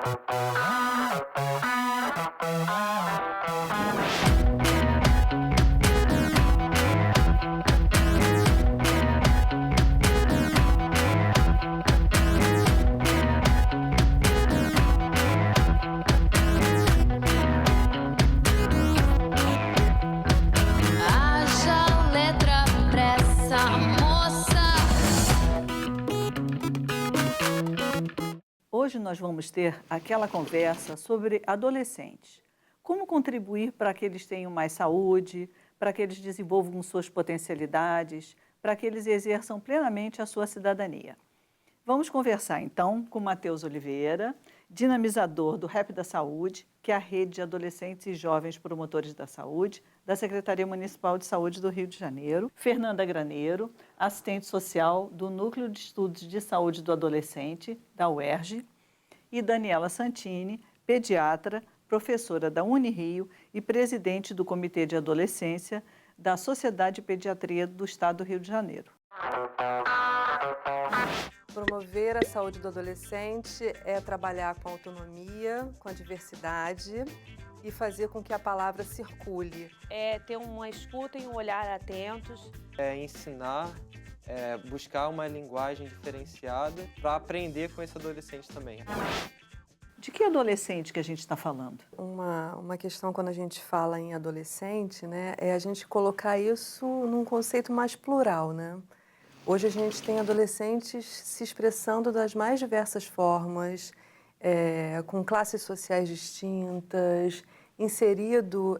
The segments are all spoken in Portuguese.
Haja letra pra essa moça. Hoje nós vamos ter aquela conversa sobre adolescentes. Como contribuir para que eles tenham mais saúde, para que eles desenvolvam suas potencialidades, para que eles exerçam plenamente a sua cidadania. Vamos conversar então com Matheus Oliveira, dinamizador do Rap da Saúde, que é a rede de adolescentes e jovens promotores da saúde, da Secretaria Municipal de Saúde do Rio de Janeiro, Fernanda Graneiro, assistente social do Núcleo de Estudos de Saúde do Adolescente, da UERJ, e Daniela Santini, pediatra, professora da Unirio e presidente do Comitê de Adolescência da Sociedade de Pediatria do Estado do Rio de Janeiro. Promover a saúde do adolescente é trabalhar com autonomia, com a diversidade e fazer com que a palavra circule. É ter uma escuta e um olhar atentos. É ensinar, buscar uma linguagem diferenciada para aprender com esse adolescente também. De que adolescente que a gente está falando? Uma questão quando a gente fala em adolescente, né, é a gente colocar isso num conceito mais plural, né? Hoje a gente tem adolescentes se expressando das mais diversas formas, com classes sociais distintas, inserido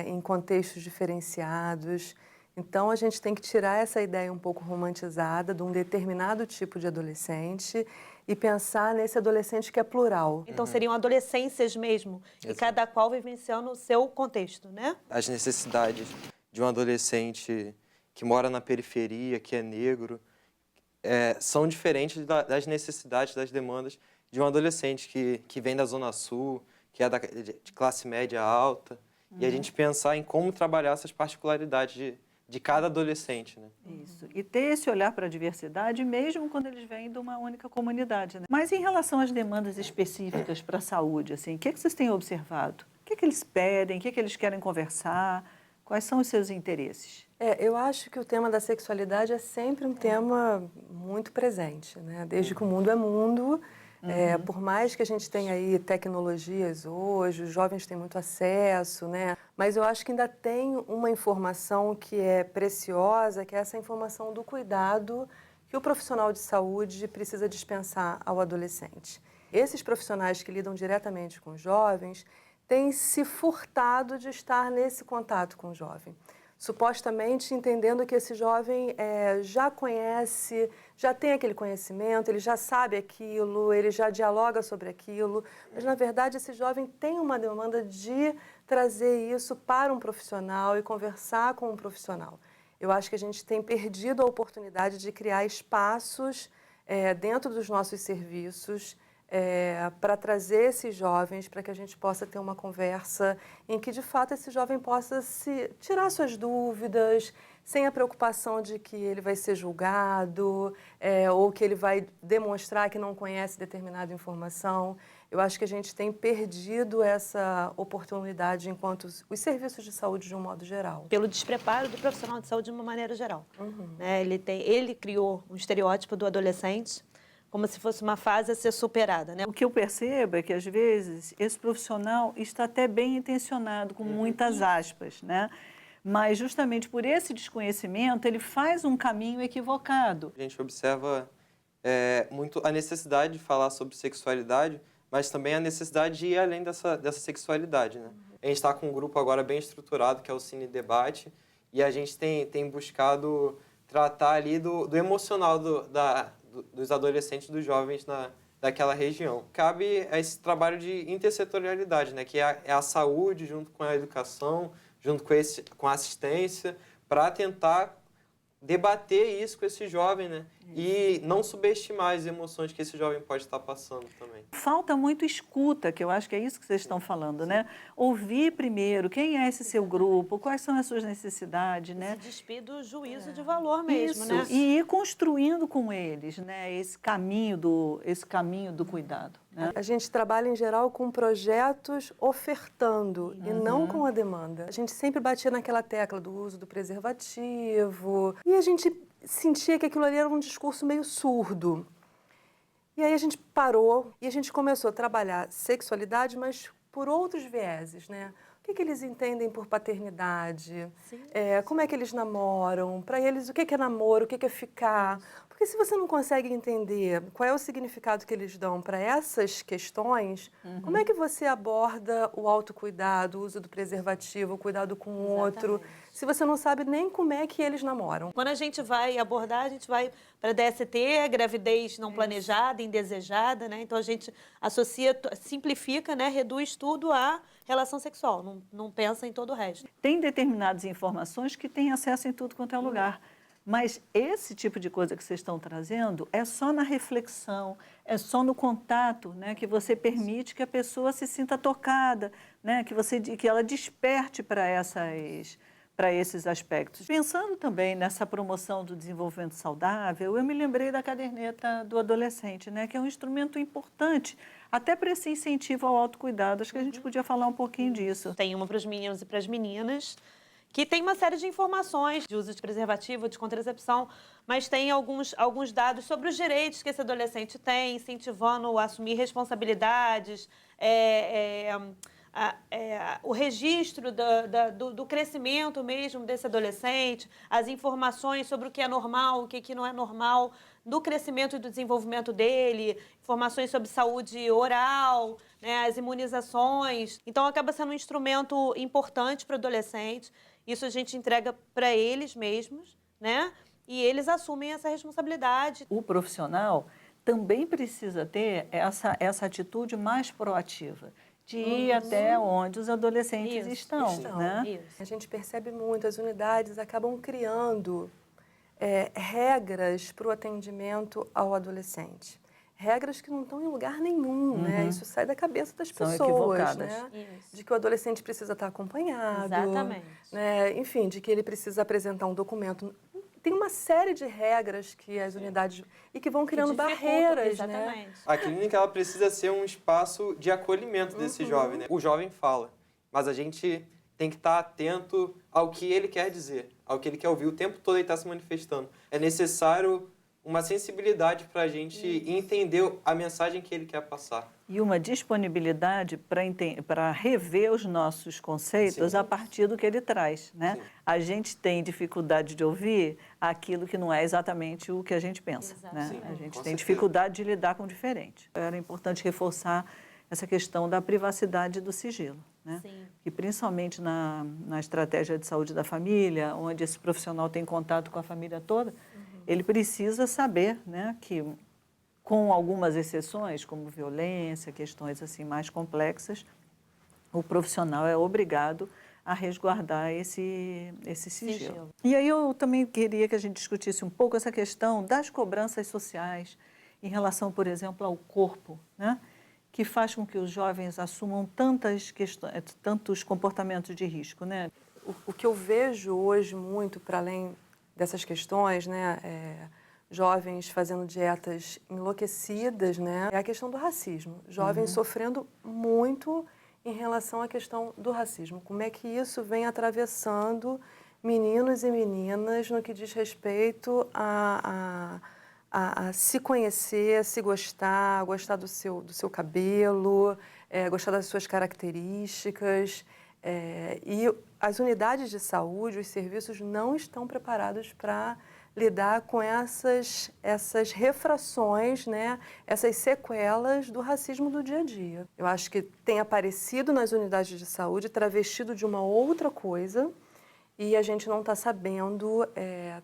em contextos diferenciados. Então, a gente tem que tirar essa ideia um pouco romantizada de um determinado tipo de adolescente e pensar nesse adolescente que é plural. Então, seriam adolescências mesmo, e cada qual vivenciando o seu contexto, né? As necessidades de um adolescente que mora na periferia, que é negro, são diferentes das necessidades, das demandas de um adolescente que vem da Zona Sul, que é de classe média alta, e a gente pensar em como trabalhar essas particularidades de cada adolescente, né? Isso. E ter esse olhar para a diversidade, mesmo quando eles vêm de uma única comunidade, né? Mas em relação às demandas específicas para a saúde, assim, o que vocês têm observado? O que eles pedem? O que eles querem conversar? Quais são os seus interesses? Eu acho que o tema da sexualidade é sempre um tema muito presente, né? Desde que o mundo é mundo, por mais que a gente tenha aí tecnologias hoje, os jovens têm muito acesso, né? Mas eu acho que ainda tem uma informação que é preciosa, que é essa informação do cuidado que o profissional de saúde precisa dispensar ao adolescente. Esses profissionais que lidam diretamente com os jovens têm se furtado de estar nesse contato com o jovem, supostamente entendendo que esse jovem já conhece, já tem aquele conhecimento, ele já sabe aquilo, ele já dialoga sobre aquilo, mas, na verdade, esse jovem tem uma demanda de trazer isso para um profissional e conversar com um profissional. Eu acho que a gente tem perdido a oportunidade de criar espaços dentro dos nossos serviços para trazer esses jovens, para que a gente possa ter uma conversa em que, de fato, esse jovem possa tirar suas dúvidas, sem a preocupação de que ele vai ser julgado ou que ele vai demonstrar que não conhece determinada informação. Eu acho que a gente tem perdido essa oportunidade enquanto os serviços de saúde de um modo geral. Pelo despreparo do profissional de saúde de uma maneira geral. Né? Ele criou um estereótipo do adolescente como se fosse uma fase a ser superada, né? O que eu percebo é que, às vezes, esse profissional está até bem intencionado, com muitas aspas, né? Mas, justamente por esse desconhecimento, ele faz um caminho equivocado. A gente observa muito a necessidade de falar sobre sexualidade, mas também a necessidade de ir além dessa sexualidade, né? A gente está com um grupo agora bem estruturado, que é o Cine Debate, e a gente tem buscado tratar ali do emocional dos adolescentes, dos jovens daquela região. Cabe a esse trabalho de intersetorialidade, né, que é a saúde junto com a educação, junto com a assistência, para tentar debater isso com esse jovem, né? E não subestimar as emoções que esse jovem pode estar passando também. Falta muito escuta, que eu acho que é isso que vocês estão falando, né? Ouvir primeiro quem é esse seu grupo, quais são as suas necessidades, né? Se despir do juízo de valor mesmo, isso, né? E ir construindo com eles, né? Esse caminho do cuidado. né? A gente trabalha, em geral, com projetos ofertando e não com a demanda. A gente sempre batia naquela tecla do uso do preservativo e a gente sentia que aquilo ali era um discurso meio surdo. E aí a gente parou e a gente começou a trabalhar sexualidade, mas por outros vieses, né? O que eles entendem por paternidade? Como é que eles namoram? Para eles, o que é namoro? O que é ficar? Porque se você não consegue entender qual é o significado que eles dão para essas questões, como é que você aborda o autocuidado, o uso do preservativo, o cuidado com o outro, se você não sabe nem como é que eles namoram? Quando a gente vai abordar, a gente vai para DST, gravidez não planejada, indesejada, né? Então a gente associa, simplifica, né? Reduz tudo à relação sexual, não pensa em todo o resto. Tem determinadas informações que têm acesso em tudo quanto é lugar. Mas esse tipo de coisa que vocês estão trazendo é só na reflexão, é só no contato, né, que você permite que a pessoa se sinta tocada, né, que ela desperte para esses aspectos. Pensando também nessa promoção do desenvolvimento saudável, eu me lembrei da caderneta do adolescente, né, que é um instrumento importante até para esse incentivo ao autocuidado. Acho que a gente podia falar um pouquinho disso. Tem uma para os meninos e para as meninas, que tem uma série de informações de uso de preservativo, de contracepção, mas tem alguns dados sobre os direitos que esse adolescente tem, incentivando a assumir responsabilidades, o registro do crescimento mesmo desse adolescente, as informações sobre o que é normal, o que não é normal, do crescimento e do desenvolvimento dele, informações sobre saúde oral, né, as imunizações. Então, acaba sendo um instrumento importante para o adolescente. Isso a gente entrega para eles mesmos, né? E eles assumem essa responsabilidade. O profissional também precisa ter essa atitude mais proativa, de ir até onde os adolescentes estão. Né? Isso. A gente percebe muito, as unidades acabam criando regras para o atendimento ao adolescente. Regras que não estão em lugar nenhum, né? Isso sai da cabeça das São pessoas, equivocadas. né? Isso. De que o adolescente precisa estar acompanhado. Exatamente. Né? Enfim, de que ele precisa apresentar um documento. Tem uma série de regras que as unidades... E que vão criando barreiras, né? Exatamente. A clínica ela precisa ser um espaço de acolhimento desse jovem, né? O jovem fala, mas a gente tem que estar atento ao que ele quer dizer, ao que ele quer ouvir. O tempo todo ele está se manifestando. É necessário uma sensibilidade para a gente entender a mensagem que ele quer passar. E uma disponibilidade para rever os nossos conceitos a partir do que ele traz. Né? A gente tem dificuldade de ouvir aquilo que não é exatamente o que a gente pensa. Né? Sim, A gente com tem certeza. dificuldade de lidar com o diferente. Era importante reforçar essa questão da privacidade do sigilo. Né? Sim. E principalmente na estratégia de saúde da família, onde esse profissional tem contato com a família toda, ele precisa saber, né, que, com algumas exceções, como violência, questões assim mais complexas, o profissional é obrigado a resguardar esse sigilo. E aí eu também queria que a gente discutisse um pouco essa questão das cobranças sociais em relação, por exemplo, ao corpo, né, que faz com que os jovens assumam tantos comportamentos de risco, né? O que eu vejo hoje muito, para além dessas questões, né, jovens fazendo dietas enlouquecidas, né, é a questão do racismo. Jovens sofrendo muito em relação à questão do racismo. Como é que isso vem atravessando meninos e meninas no que diz respeito a se conhecer, a se gostar, gostar do seu cabelo, gostar das suas características. E as unidades de saúde, os serviços não estão preparados para lidar com essas refrações, né, essas sequelas do racismo do dia a dia. Eu acho que tem aparecido nas unidades de saúde travestido de uma outra coisa e a gente não está sabendo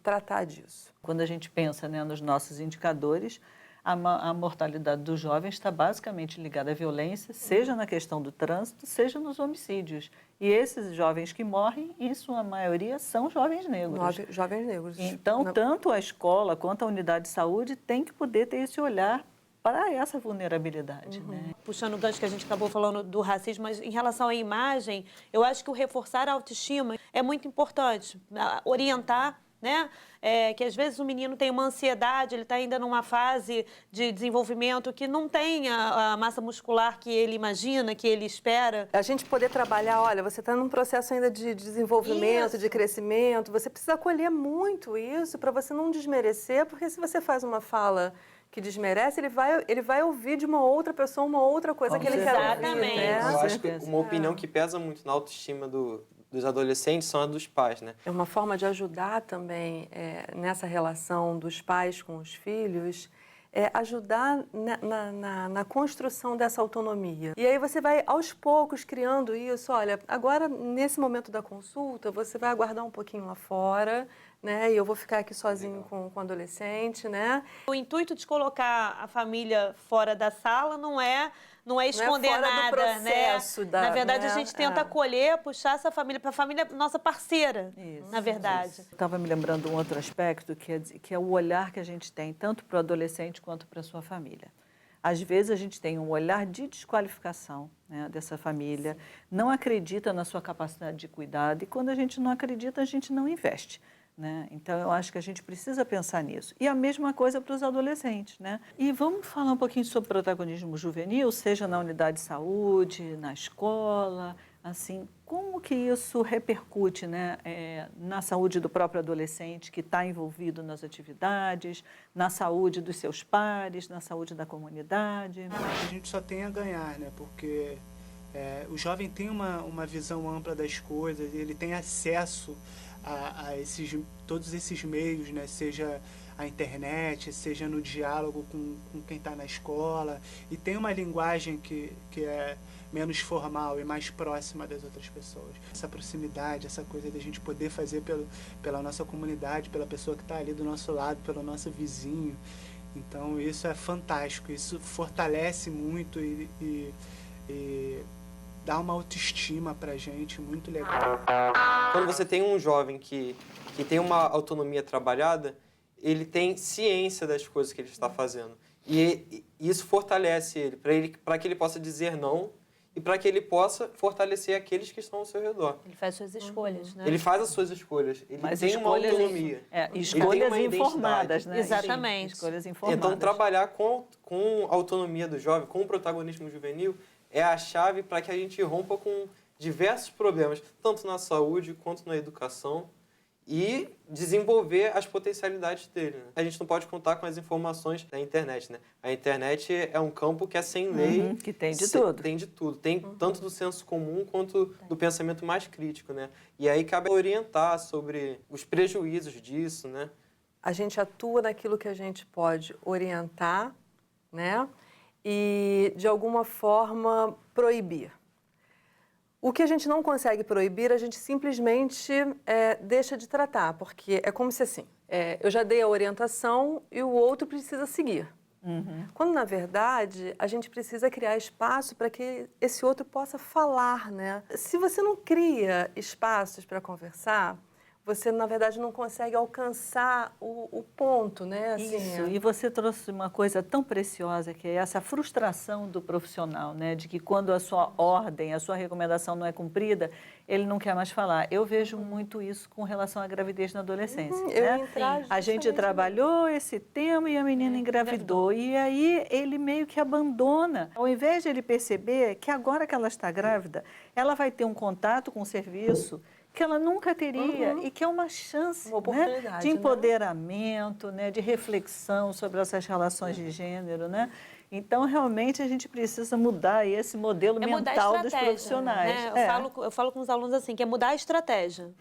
tratar disso. Quando a gente pensa, né, nos nossos indicadores, a mortalidade dos jovens está basicamente ligada à violência, seja na questão do trânsito, seja nos homicídios. E esses jovens que morrem, em sua maioria, são jovens negros. Jovens negros. Então, tanto a escola quanto a unidade de saúde tem que poder ter esse olhar para essa vulnerabilidade. Né? Puxando o gancho que a gente acabou falando do racismo, mas em relação à imagem, eu acho que o reforçar a autoestima é muito importante, orientar, né? Que às vezes o menino tem uma ansiedade, ele está ainda numa fase de desenvolvimento que não tem a massa muscular que ele imagina, que ele espera. A gente poder trabalhar, olha, você está num processo ainda de desenvolvimento, de crescimento, você precisa acolher muito isso para você não desmerecer, porque se você faz uma fala que desmerece, ele vai ouvir de uma outra pessoa uma outra coisa que ele quer ouvir. Exatamente. Né? Eu acho que uma opinião que pesa muito na autoestima dos adolescentes são a dos pais, né? É uma forma de ajudar também nessa relação dos pais com os filhos, ajudar na construção dessa autonomia. E aí você vai, aos poucos, criando isso. Olha, agora, nesse momento da consulta, você vai aguardar um pouquinho lá fora, né? E eu vou ficar aqui sozinho com o adolescente, né? O intuito de colocar a família fora da sala não é esconder fora do nada, processo né? Na verdade, né? a gente tenta acolher, puxar essa família para a família nossa parceira, Isso, na verdade. Estava me lembrando um outro aspecto, que é o olhar que a gente tem, tanto para o adolescente quanto para a sua família. Às vezes, a gente tem um olhar de desqualificação, né, dessa família, não acredita na sua capacidade de cuidado, e quando a gente não acredita, a gente não investe. Né? Então, eu acho que a gente precisa pensar nisso. E a mesma coisa para os adolescentes. Né? E vamos falar um pouquinho sobre protagonismo juvenil, seja na unidade de saúde, na escola, assim, como que isso repercute, né, na saúde do próprio adolescente que está envolvido nas atividades, na saúde dos seus pares, na saúde da comunidade? A gente só tem a ganhar, né? Porque o jovem tem uma visão ampla das coisas, ele tem acesso a todos esses meios, né? Seja a internet, seja no diálogo com quem está na escola, e tem uma linguagem que é menos formal e mais próxima das outras pessoas. Essa proximidade, essa coisa da gente poder fazer pela nossa comunidade, pela pessoa que está ali do nosso lado, pelo nosso vizinho. Então isso é fantástico, isso fortalece muito e dá uma autoestima pra gente muito legal. Quando você tem um jovem que tem uma autonomia trabalhada, ele tem ciência das coisas que ele está fazendo. E isso fortalece ele, para que ele possa dizer não e para que ele possa fortalecer aqueles que estão ao seu redor. Ele faz suas escolhas, né? Ele faz as suas escolhas, ele Mas tem uma autonomia. Escolhas uma informadas, né? Exatamente. Sim, escolhas informadas. Então, trabalhar com a autonomia do jovem, com o protagonismo juvenil, é a chave para que a gente rompa com diversos problemas, tanto na saúde quanto na educação, e desenvolver as potencialidades dele. Né? A gente não pode contar com as informações da internet. Né? A internet é um campo que é sem lei. Que tem de tudo. Tem de tudo. Tem tanto do senso comum quanto do pensamento mais crítico. Né? E aí cabe orientar sobre os prejuízos disso. Né? A gente atua naquilo que a gente pode orientar, né? E, de alguma forma, proibir. O que a gente não consegue proibir, a gente simplesmente deixa de tratar, porque é como se assim, eu já dei a orientação e o outro precisa seguir. Quando, na verdade, a gente precisa criar espaço para que esse outro possa falar, né? Se você não cria espaços para conversar, você, na verdade, não consegue alcançar o ponto, né? Assim, Isso, e você trouxe uma coisa tão preciosa, que é essa frustração do profissional, né? De que quando a sua ordem, a sua recomendação não é cumprida, ele não quer mais falar. Eu vejo muito isso com relação à gravidez na adolescência. Né? A gente trabalhou esse tema e a menina engravidou. E aí ele meio que abandona. Ao invés de ele perceber que agora que ela está grávida, ela vai ter um contato com o serviço que ela nunca teria e que é uma chance, uma oportunidade, de empoderamento, né, de reflexão sobre essas relações de gênero, né? Então, realmente, a gente precisa mudar esse modelo mental dos profissionais. Né? Eu falo com os alunos assim, que é mudar a estratégia.